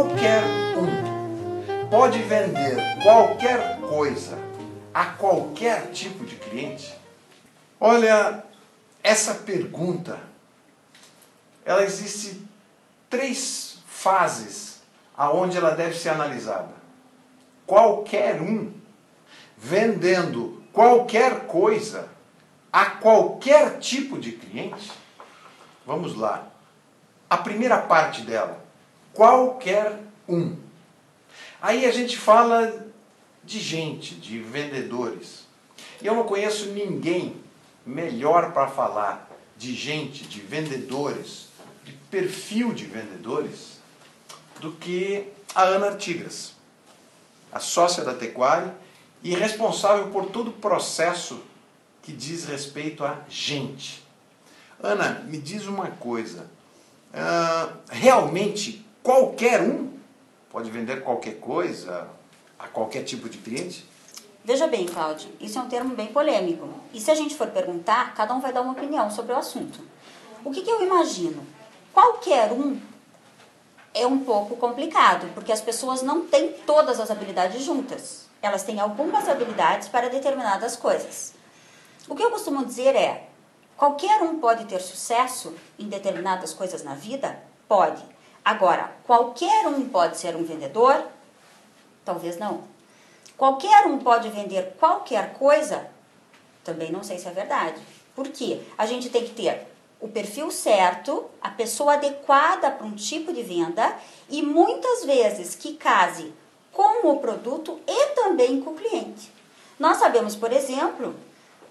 qualquer um pode vender qualquer coisa a qualquer tipo de cliente? Olha, essa pergunta, ela existe 3 fases aonde ela deve ser analisada. Qualquer um vendendo qualquer coisa a qualquer tipo de cliente? Vamos lá. A primeira parte dela, qualquer um. Aí a gente fala de gente, de vendedores. E eu não conheço ninguém melhor para falar de gente, de vendedores, de perfil de vendedores, do que a Ana Artigas, a sócia da Tequari e responsável por todo o processo que diz respeito a gente. Ana, me diz uma coisa, realmente qualquer um pode vender qualquer coisa a qualquer tipo de cliente? Veja bem, Cláudio, isso é um termo bem polêmico. E se a gente for perguntar, cada um vai dar uma opinião sobre o assunto. O que eu imagino? Qualquer um é um pouco complicado, porque as pessoas não têm todas as habilidades juntas. Elas têm algumas habilidades para determinadas coisas. O que eu costumo dizer é, qualquer um pode ter sucesso em determinadas coisas na vida? Pode. Agora, qualquer um pode ser um vendedor? Talvez não. Qualquer um pode vender qualquer coisa? Também não sei se é verdade. Por quê? A gente tem que ter o perfil certo, a pessoa adequada para um tipo de venda e muitas vezes que case com o produto e também com o cliente. Nós sabemos, por exemplo,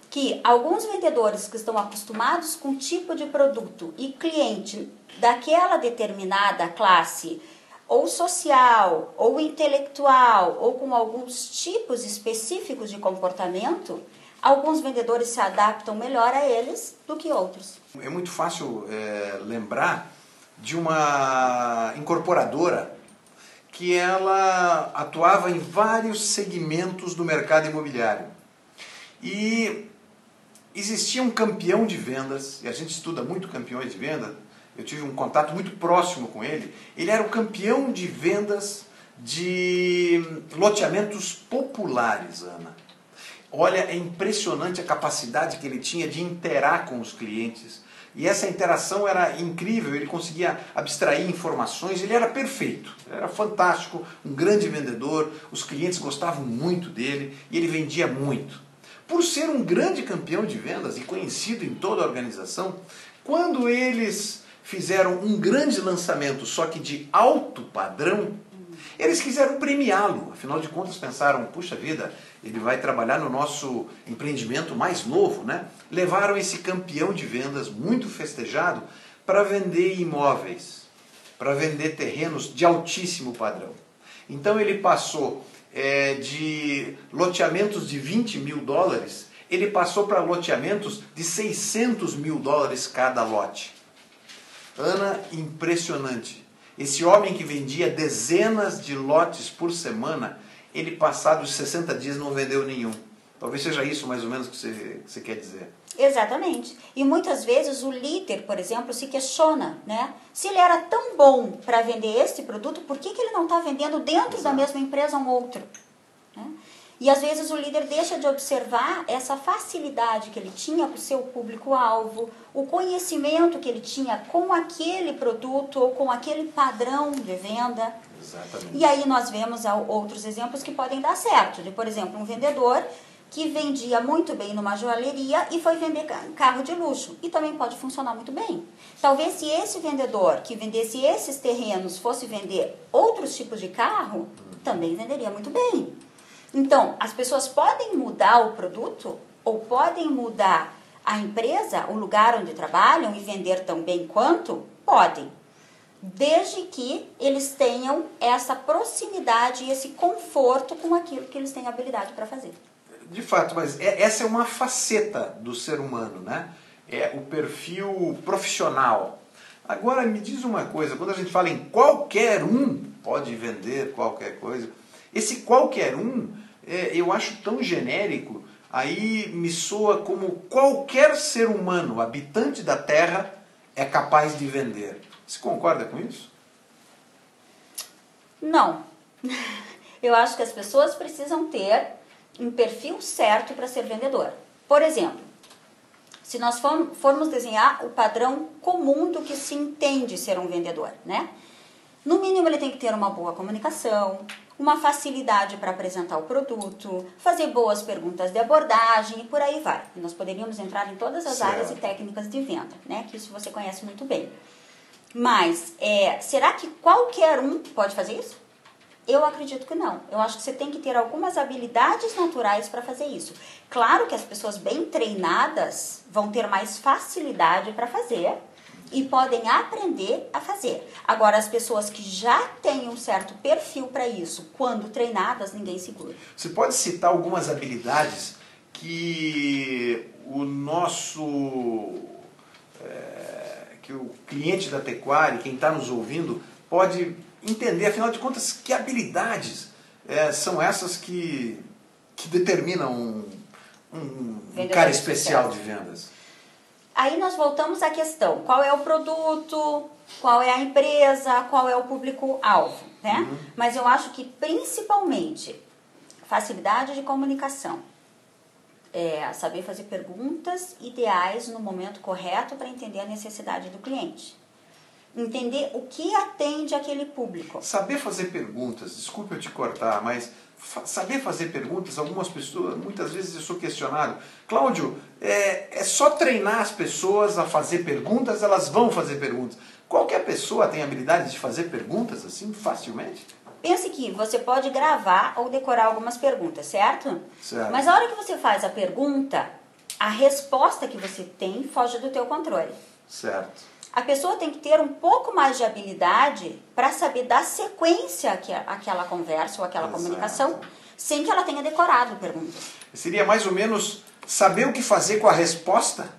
que alguns vendedores que estão acostumados com um tipo de produto e cliente daquela determinada classe ou social, ou intelectual, ou com alguns tipos específicos de comportamento, alguns vendedores se adaptam melhor a eles do que outros. É muito fácil lembrar de uma incorporadora que ela atuava em vários segmentos do mercado imobiliário. E existia um campeão de vendas, e a gente estuda muito campeões de venda. Eu tive um contato muito próximo com ele. Ele era o campeão de vendas de loteamentos populares, Ana. Olha, é impressionante a capacidade que ele tinha de interar com os clientes. E essa interação era incrível, ele conseguia abstrair informações, ele era perfeito, era fantástico, um grande vendedor, os clientes gostavam muito dele e ele vendia muito. Por ser um grande campeão de vendas e conhecido em toda a organização, quando eles fizeram um grande lançamento, só que de alto padrão, eles quiseram premiá-lo. Afinal de contas pensaram, puxa vida, ele vai trabalhar no nosso empreendimento mais novo, né? Levaram esse campeão de vendas muito festejado para vender imóveis, para vender terrenos de altíssimo padrão. Então ele passou de loteamentos de 20 mil dólares, ele passou para loteamentos de 600 mil dólares cada lote. Ana, impressionante. Esse homem que vendia dezenas de lotes por semana, ele passados 60 dias não vendeu nenhum. Talvez seja isso mais ou menos que você quer dizer. Exatamente. E muitas vezes o líder, por exemplo, se questiona, né? Se ele era tão bom para vender este produto, por que ele não está vendendo dentro da mesma empresa um outro? Né? E às vezes o líder deixa de observar essa facilidade que ele tinha com o seu público-alvo, o conhecimento que ele tinha com aquele produto ou com aquele padrão de venda. Exatamente. E aí nós vemos outros exemplos que podem dar certo. De, por exemplo, um vendedor que vendia muito bem numa joalheria e foi vender carro de luxo. E também pode funcionar muito bem. Talvez se esse vendedor que vendesse esses terrenos fosse vender outros tipos de carro, também venderia muito bem. Então, as pessoas podem mudar o produto ou podem mudar a empresa, o lugar onde trabalham e vender tão bem quanto? Podem. Desde que eles tenham essa proximidade e esse conforto com aquilo que eles têm habilidade para fazer. De fato, mas essa é uma faceta do ser humano, né? É o perfil profissional. Agora me diz uma coisa, quando a gente fala em qualquer um pode vender qualquer coisa, esse qualquer um, eu acho tão genérico, aí me soa como qualquer ser humano, habitante da Terra, é capaz de vender. Você concorda com isso? Não. Eu acho que as pessoas precisam ter um perfil certo para ser vendedor. Por exemplo, se nós formos desenhar o padrão comum do que se entende ser um vendedor, né? No mínimo ele tem que ter uma boa comunicação, uma facilidade para apresentar o produto, fazer boas perguntas de abordagem e por aí vai. E nós poderíamos entrar em todas as áreas e técnicas de venda, né? Que isso você conhece muito bem. Mas, será que qualquer um pode fazer isso? Eu acredito que não. Eu acho que você tem que ter algumas habilidades naturais para fazer isso. Claro que as pessoas bem treinadas vão ter mais facilidade para fazer e podem aprender a fazer. Agora, as pessoas que já têm um certo perfil para isso, quando treinadas, ninguém segura. Você pode citar algumas habilidades que o nosso... que o cliente da Tequari, quem está nos ouvindo, pode entender, afinal de contas, que habilidades são essas que determinam um cara especial de vendas? Aí nós voltamos à questão, qual é o produto, qual é a empresa, qual é o público-alvo, né? Mas eu acho que principalmente facilidade de comunicação, saber fazer perguntas ideais no momento correto para entender a necessidade do cliente. Entender o que atende aquele público. Saber fazer perguntas, desculpe eu te cortar, mas saber fazer perguntas, algumas pessoas, muitas vezes eu sou questionado, Cláudio, é só treinar as pessoas a fazer perguntas, elas vão fazer perguntas. Qualquer pessoa tem habilidade de fazer perguntas assim facilmente? Pense que você pode gravar ou decorar algumas perguntas, certo? Certo. Mas a hora que você faz a pergunta, a resposta que você tem foge do teu controle. Certo. A pessoa tem que ter um pouco mais de habilidade para saber dar sequência àquela conversa ou àquela comunicação, sem que ela tenha decorado a pergunta. Seria mais ou menos saber o que fazer com a resposta?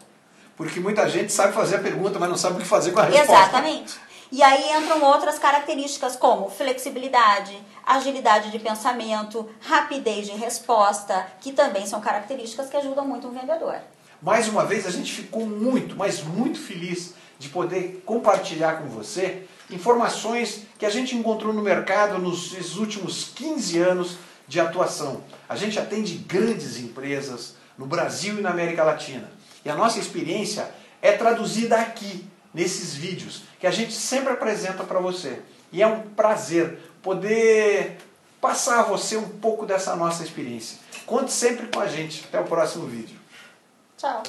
Porque muita gente sabe fazer a pergunta, mas não sabe o que fazer com a resposta. Exatamente. E aí entram outras características como flexibilidade, agilidade de pensamento, rapidez de resposta, que também são características que ajudam muito um vendedor. Mais uma vez, a gente ficou muito, mas muito feliz de poder compartilhar com você informações que a gente encontrou no mercado nos últimos 15 anos de atuação. A gente atende grandes empresas no Brasil e na América Latina. E a nossa experiência é traduzida aqui, nesses vídeos, que a gente sempre apresenta para você. E é um prazer poder passar a você um pouco dessa nossa experiência. Conte sempre com a gente. Até o próximo vídeo. Tchau.